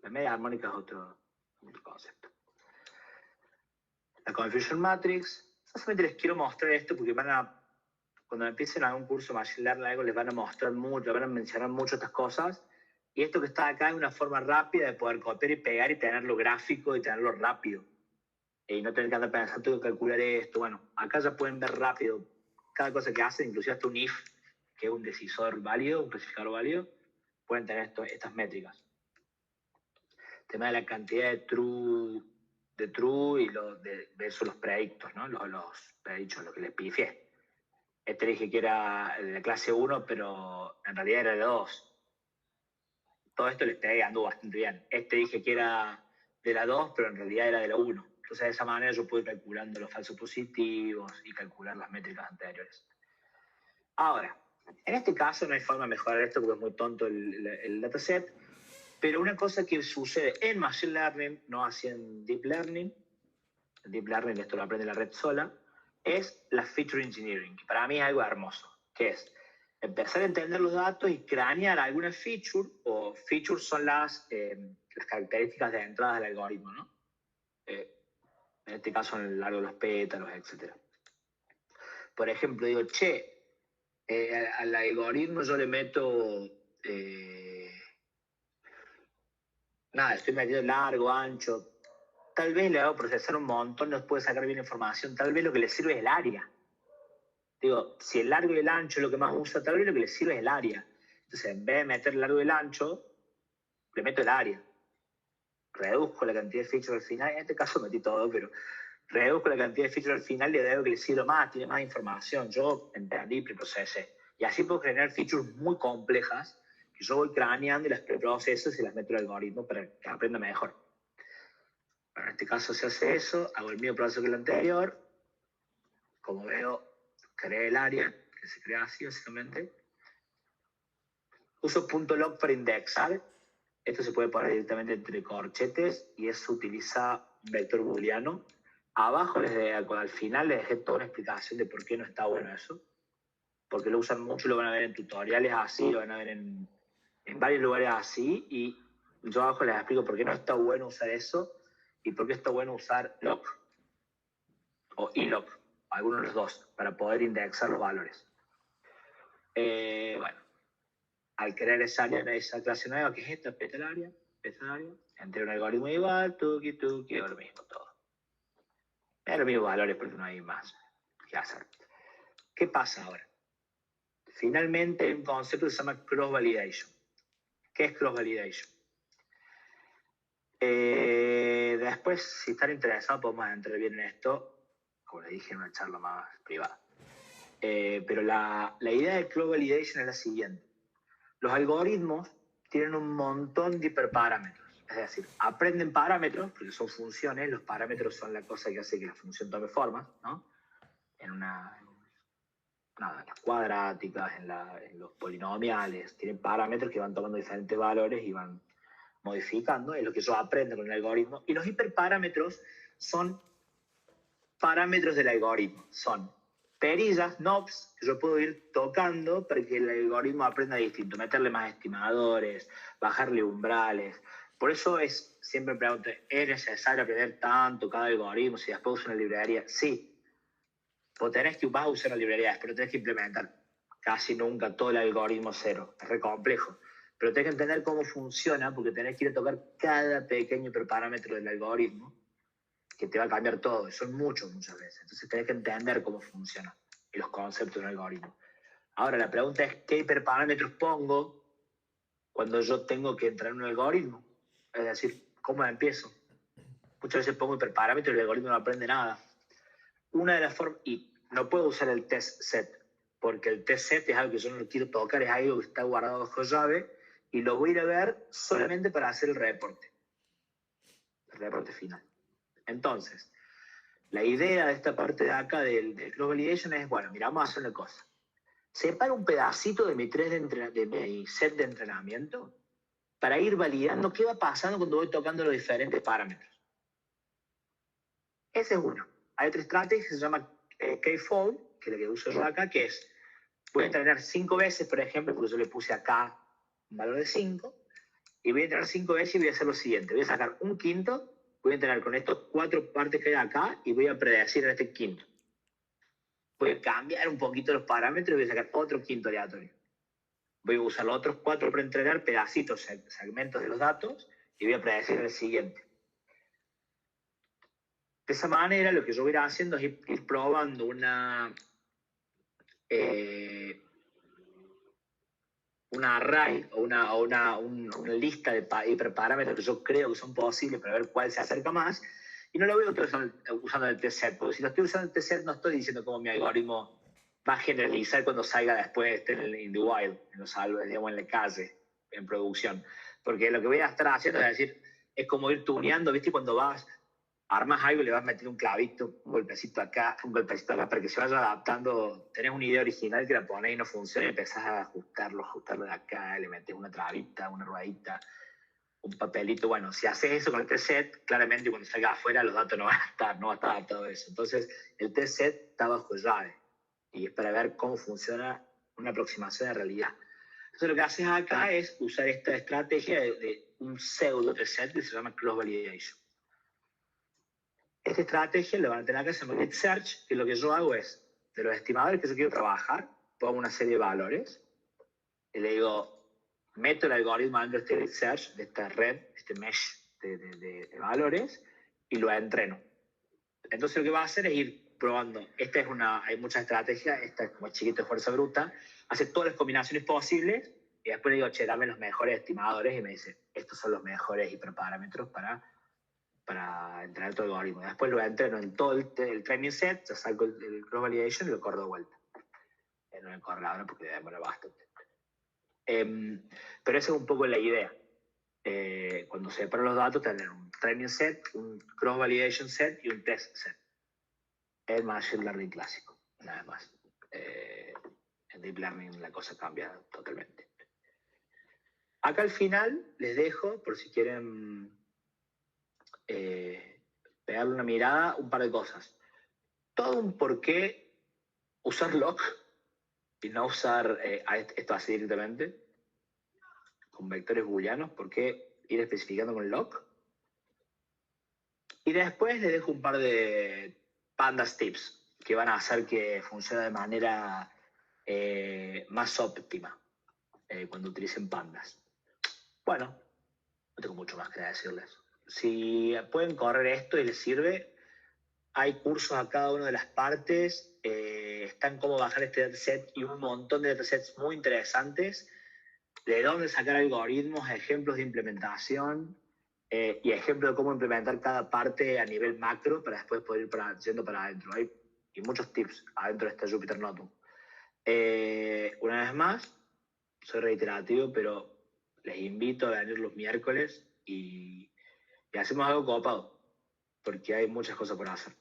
La media armónica es otro concepto. La confusion matrix. Solamente les quiero mostrar esto porque cuando empiecen algún curso de Machine Learning, algo, les van a mostrar mucho, van a mencionar mucho estas cosas. Y esto que está acá es una forma rápida de poder copiar y pegar y tenerlo gráfico y tenerlo rápido. Y no tener que andar pensando, tengo que calcular esto. Bueno, acá ya pueden ver rápido cada cosa que hacen, inclusive hasta un if, que es un decisor válido, un clasificador válido, pueden tener estas métricas. El tema de la cantidad de true y versus los predictos, ¿no? Los predichos, lo que les pifié. Este dije que era de la clase 1, pero en realidad era de 2. Todo esto le está llegando bastante bien. Este dije que era de la 2, pero en realidad era de la 1. Entonces, de esa manera yo pude ir calculando los falsos positivos y calcular las métricas anteriores. Ahora, en este caso no hay forma de mejorar esto porque es muy tonto el dataset, pero una cosa que sucede en Machine Learning, no así en Deep Learning, en Deep Learning esto lo aprende la red sola, es la Feature Engineering, que para mí es algo hermoso, que es empezar a entender los datos y cranear alguna feature, o features son las características de entrada del algoritmo, ¿no? En este caso, en el largo de los pétalos, etc. Por ejemplo, digo, al algoritmo yo le meto, estoy metiendo largo, ancho, tal vez le hago procesar un montón, no puede sacar bien información, tal vez lo que le sirve es el área. Digo, si el largo y el ancho es lo que más usa, tal vez lo que le sirve es el área. Entonces, en vez de meter el largo y el ancho, le meto el área. Reduzco la cantidad de features al final, en este caso metí todo, pero reduzco la cantidad de features al final y le digo que le sirve más, tiene más información. Yo entendí, preprocesé. Y así puedo generar features muy complejas que yo voy craneando y las preproceso y las meto al algoritmo para que aprenda mejor. Bueno, en este caso se hace eso, hago el mismo proceso que el anterior. Como veo, creé el área, que se crea así básicamente. Uso .log para indexar. Esto se puede poner directamente entre corchetes y eso utiliza un vector booleano. Abajo, al final, les dejé toda una explicación de por qué no está bueno eso. Porque lo usan mucho, lo van a ver en tutoriales así, lo van a ver en varios lugares así. Y yo abajo les explico por qué no está bueno usar eso y por qué está bueno usar log o ilog, alguno de los dos, para poder indexar los valores. Bueno, al crear esa clase nueva, que es esta, petalaria, entre un algoritmo igual, tuki, lo mismo todo. Es los mismos valores porque no hay más que hacer. ¿Qué pasa ahora? Finalmente hay un concepto que se llama cross-validation. ¿Qué es cross-validation? Después, si están interesados, podemos entrar bien en esto, como les dije, en una charla más privada. Pero la idea de cross-validation es la siguiente. Los algoritmos tienen un montón de hiperparámetros. Es decir, aprenden parámetros, porque son funciones, los parámetros son la cosa que hace que la función tome forma, ¿no? En las cuadráticas, en los polinomiales, tienen parámetros que van tomando diferentes valores y van modificando, es lo que ellos aprenden con el algoritmo. Y los hiperparámetros son parámetros del algoritmo, son perillas, knobs, que yo puedo ir tocando para que el algoritmo aprenda distinto, meterle más estimadores, bajarle umbrales. Por eso siempre me pregunto, ¿es necesario aprender tanto cada algoritmo si después uso una librería? Sí. Vos vas a usar una librería, pero tenés que implementar casi nunca todo el algoritmo cero. Es re complejo. Pero tenés que entender cómo funciona porque tenés que ir a tocar cada pequeño hiperparámetro del algoritmo que te va a cambiar todo. Y son muchas veces. Entonces tenés que entender cómo funciona y los conceptos de un algoritmo. Ahora, la pregunta es, ¿qué hiperparámetros pongo cuando yo tengo que entrar en un algoritmo? Es decir, ¿cómo empiezo? Muchas veces pongo hiperparámetros y el algoritmo no aprende nada. Una de las formas, y no puedo usar el test set, porque el test set es algo que yo no quiero tocar, es algo que está guardado bajo llave, y lo voy a ir a ver solamente para hacer el reporte final. Entonces, la idea de esta parte de acá del cross validation es, bueno, mira, vamos a hacer una cosa. Separo un pedacito de mi set de entrenamiento para ir validando qué va pasando cuando voy tocando los diferentes parámetros. Ese es uno. Hay otra estrategia que se llama K-fold, que es la que uso yo acá, que es, voy a entrenar 5 veces, por ejemplo, porque yo le puse acá un valor de 5, y voy a entrenar 5 veces y voy a hacer lo siguiente. Voy a sacar un quinto, voy a entrenar con estas 4 partes que hay acá y voy a predecir en este quinto. Voy a cambiar un poquito los parámetros y voy a sacar otro quinto aleatorio. Voy a usar los otros 4 para entrenar pedacitos, segmentos de los datos y voy a predecir el siguiente. De esa manera, lo que yo voy a ir haciendo es ir probando una array o una lista de hiperparámetros que yo creo que son posibles para ver cuál se acerca más. Y no lo voy a estar usando el test-set, porque si lo estoy usando el test-set no estoy diciendo cómo mi algoritmo va a generalizar cuando salga después in the wild, en los salvos, digamos, en la calle, en producción. Porque lo que voy a estar haciendo es decir, es como ir tuneando, ¿viste? Cuando vas, armas algo y le vas a meter un clavito, un golpecito acá, para que se vaya adaptando. Tenés una idea original que la pones y no funciona y empezás a ajustarlo de acá, le metes una trabita, una ruedita, un papelito. Bueno, si haces eso con el test set, claramente cuando salga afuera los datos no van a estar adaptado a eso. Entonces, el test set está bajo llave y es para ver cómo funciona una aproximación de realidad. Entonces, lo que haces acá es usar esta estrategia de un pseudo test set que se llama cross validation. Esta estrategia la van a tener acá, se llama Get Search, que lo que yo hago es, de los estimadores que yo quiero trabajar, pongo una serie de valores, y le digo, meto el algoritmo dentro de este Get Search, de esta red, este mesh de valores, y lo entreno. Entonces lo que va a hacer es ir probando. Hay muchas estrategias, esta es como chiquito de fuerza bruta, hace todas las combinaciones posibles, y después le digo, che, dame los mejores estimadores, y me dice, estos son los mejores hiperparámetros para entrenar todo el algoritmo. Después lo entreno en todo el training set, ya saco el cross validation y lo corro de vuelta. No me corro ahora porque demora bastante. Pero esa es un poco la idea. Cuando se separan los datos, tener un training set, un cross validation set y un test set. El machine learning clásico, nada más. En deep learning la cosa cambia totalmente. Acá al final les dejo, por si quieren pegarle una mirada, un par de cosas. Todo un por qué usar lock y no usar esto así directamente, con vectores booleanos, por qué ir especificando con lock. Y después les dejo un par de pandas tips que van a hacer que funcione de manera más óptima cuando utilicen pandas. Bueno, no tengo mucho más que decirles. Si pueden correr esto y les sirve, hay cursos a cada una de las partes, están cómo bajar este dataset y un montón de datasets muy interesantes, de dónde sacar algoritmos, ejemplos de implementación y ejemplos de cómo implementar cada parte a nivel macro para después poder ir yendo para adentro. Hay muchos tips adentro de esta Jupyter Notebook. Una vez más, soy reiterativo, pero les invito a venir los miércoles y hacemos algo copado, porque hay muchas cosas por hacer.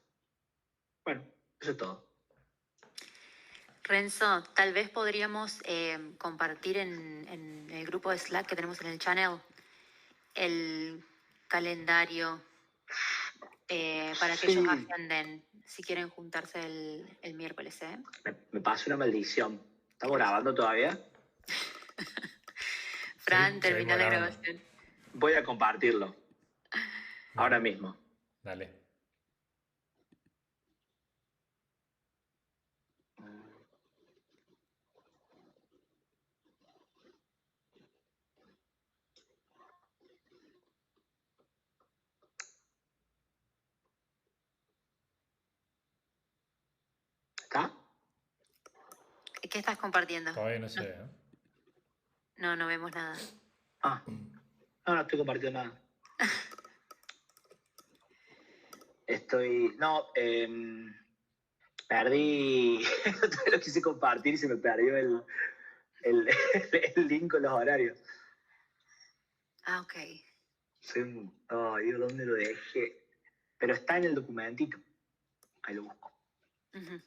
Bueno, eso es todo. Renzo, tal vez podríamos compartir en el grupo de Slack que tenemos en el channel el calendario para que ellos agenden si quieren juntarse el miércoles. Me pasa una maldición. ¿Estamos grabando todavía? Fran, Sí, termina la grabando. grabación. Voy a compartirlo. Ahora mismo. Dale. ¿Está? ¿Qué estás compartiendo? Todavía no sé, ¿no? No vemos nada. Ah, no estoy compartiendo nada. Perdí, lo quise compartir y se me perdió el link con los horarios. Ah, ok. Digo, ¿dónde lo dejé? Pero está en el documentito. Ahí lo busco. Uh-huh.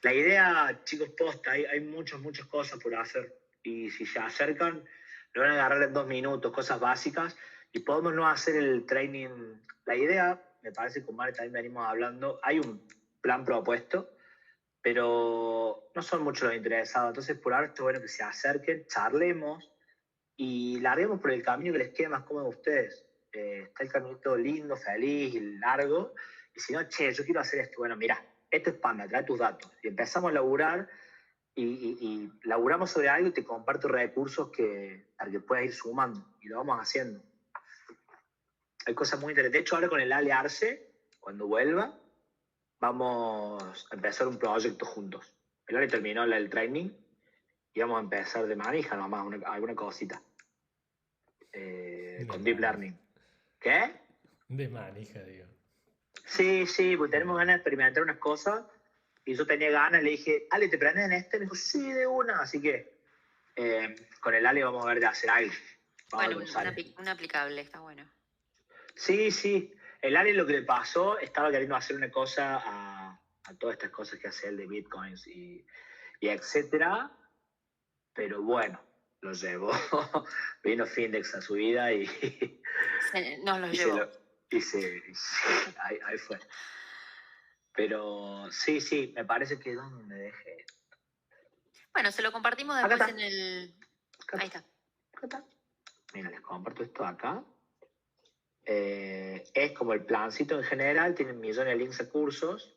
La idea, chicos, posta, hay muchas cosas por hacer. Y si se acercan, lo van a agarrar en 2 minutos, cosas básicas. Y podemos no hacer el training. La idea, me parece que con Mari también venimos hablando, hay un plan propuesto pero no son muchos los interesados. Entonces, por ahora está bueno que se acerquen, charlemos y larguemos por el camino que les quede más cómodo a ustedes. Está el caminito lindo, feliz y largo. Y si no, che, yo quiero hacer esto. Bueno, mira, esto es Panda, trae tus datos. Y empezamos a laburar y laburamos sobre algo y te comparto recursos para que puedas ir sumando. Y lo vamos haciendo. Hay cosas muy interesantes. De hecho, ahora con el Ale Arce, cuando vuelva, vamos a empezar un proyecto juntos. El Ale terminó el training y vamos a empezar de manija nomás, alguna cosita. Con Deep Learning. ¿Qué? De manija, digo. Sí, porque tenemos ganas de experimentar unas cosas y yo tenía ganas, le dije, Ale, ¿te prendes en este? Me dijo, sí, de una. Así que con el Ale vamos a ver de hacer algo. Bueno, un aplicable, está bueno. Sí. El Ale lo que le pasó, estaba queriendo hacer una cosa a todas estas cosas que hace él de bitcoins y etcétera, pero bueno, lo llevó. Vino Findex a su vida y nos lo llevó. Ahí fue. Pero sí, me parece que ¿dónde me dejé? Bueno, se lo compartimos después en el... Ahí está. Acá está. Mira, les comparto esto acá. Es como el plancito en general, tienen millones de links a cursos.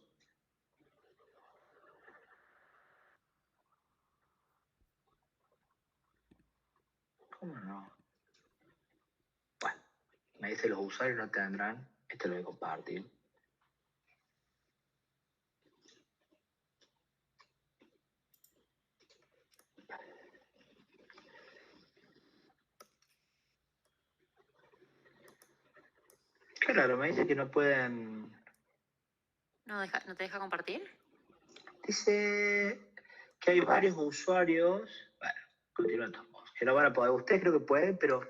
¿Cómo no? Bueno, me dice los usuarios no tendrán. Esto lo voy a compartir. Qué raro, me dice que no pueden... ¿No te deja compartir? Dice que hay varios usuarios... Bueno, continúan todos. Que no van a poder. Ustedes creo que pueden, pero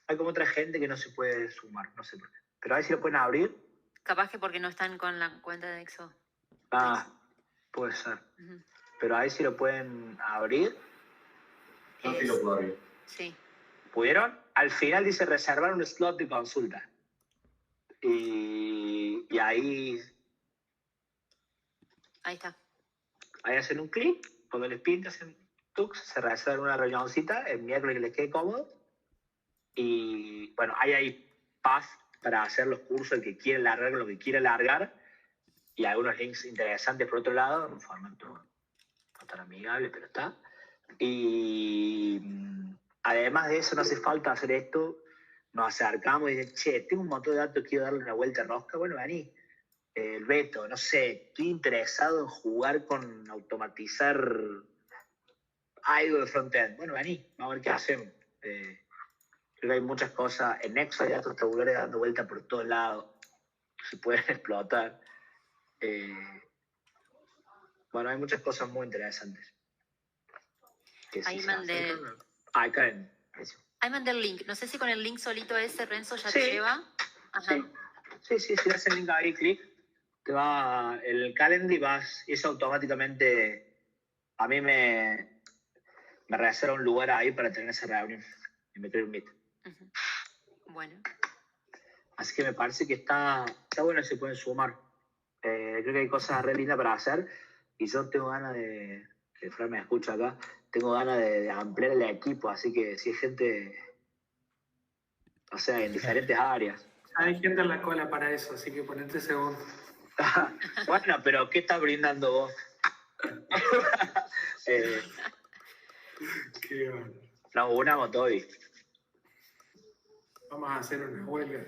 hay como otra gente que no se puede sumar. No sé por qué. Pero a ver si lo pueden abrir. Capaz que porque no están con la cuenta de Exo. Puede ser. Uh-huh. Pero a ver si lo pueden abrir. Yo sí lo puedo abrir. Sí. ¿Pudieron? Al final dice reservar un slot de consulta. Y ahí está. Ahí hacen un clic, cuando les pinta hacen tux, se reservan una reunioncita el miércoles que les quede cómodo. Y bueno, hay path para hacer los cursos, el que quiere largar lo que quiere largar. Y algunos links interesantes por otro lado, en un formato no tan amigable, pero está. Y además de eso, no hace falta hacer esto. Nos acercamos y dicen, che, tengo un montón de datos, quiero darle una vuelta rosca. Bueno, vení. El Beto, no sé, estoy interesado en jugar con automatizar algo de frontend. Bueno, vení, vamos a ver qué hacemos. Creo que hay muchas cosas. En Nexo hay datos tabulares dando vuelta por todos lados. Se pueden explotar. Bueno, hay muchas cosas muy interesantes. Ahí mandé... Karen. Ahí mandé el link. No sé si con el link solito ese, Renzo, ya te lleva. Ajá. Sí, si das el link ahí, clic, te va el calendar y vas, y eso automáticamente a mí me reserva un lugar ahí para tener esa reunión y meter un meet. Uh-huh. Bueno. Así que me parece que está bueno, se pueden sumar. Creo que hay cosas re lindas para hacer y yo tengo ganas de, que Fran me escucha acá, tengo ganas de ampliar el equipo, así que si hay gente, o sea, en diferentes áreas. Hay gente en la cola para eso, así que ponete segundo. Bueno, pero ¿qué estás brindando vos? Qué bueno. No, una motoy. Vamos a hacer una huelga.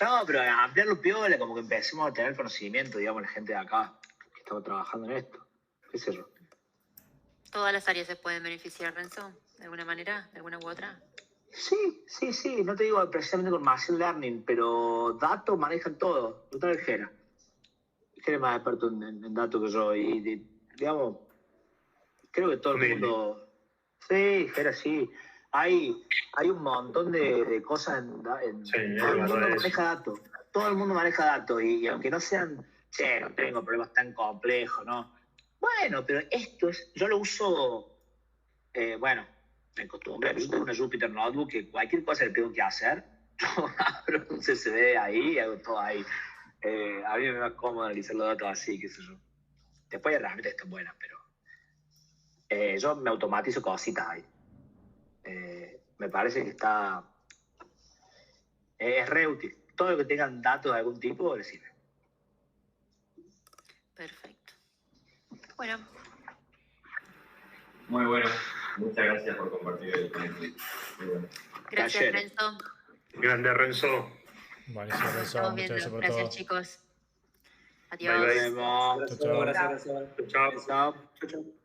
No, pero ampliarlo piola, como que empecemos a tener conocimiento, digamos, la gente de acá que estamos trabajando en esto. ¿Qué sé yo? ¿Todas las áreas se pueden beneficiar, Renzo? ¿De alguna manera? ¿De alguna u otra? Sí. No te digo precisamente con Machine Learning, pero datos manejan todo. No trae Jera. Jera es más experto en datos que yo. Y digamos, creo que todo el mundo... Sí, Jera, sí. Hay un montón de cosas Sí, todo el mundo maneja datos. Todo el mundo maneja datos. Y aunque no sean... Che, no tengo problemas tan complejos, ¿no? Bueno, pero esto es... Yo lo uso... bueno... Me acostumbré, yo tengo una Jupyter Notebook que cualquier cosa que tengo que hacer, yo abro un CSV ahí y hago todo ahí. A mí me va cómodo analizar los datos así, qué sé yo. Después hay herramientas que están buenas, pero yo me automatizo cositas ahí. Me parece que es re útil. Todo lo que tengan datos de algún tipo les sirve. Perfecto. Bueno, Muy bueno. Muchas gracias por compartir el conocimiento. Muy bueno. gracias, Taller. Renzo. Grande Renzo. Buenísimo, Renzo. Estamos Muchas viendo. gracias por Gracias, todo. chicos. Bye, Adiós. bye. Nos vemos. Chao, chao. Chao. Chao. Chao.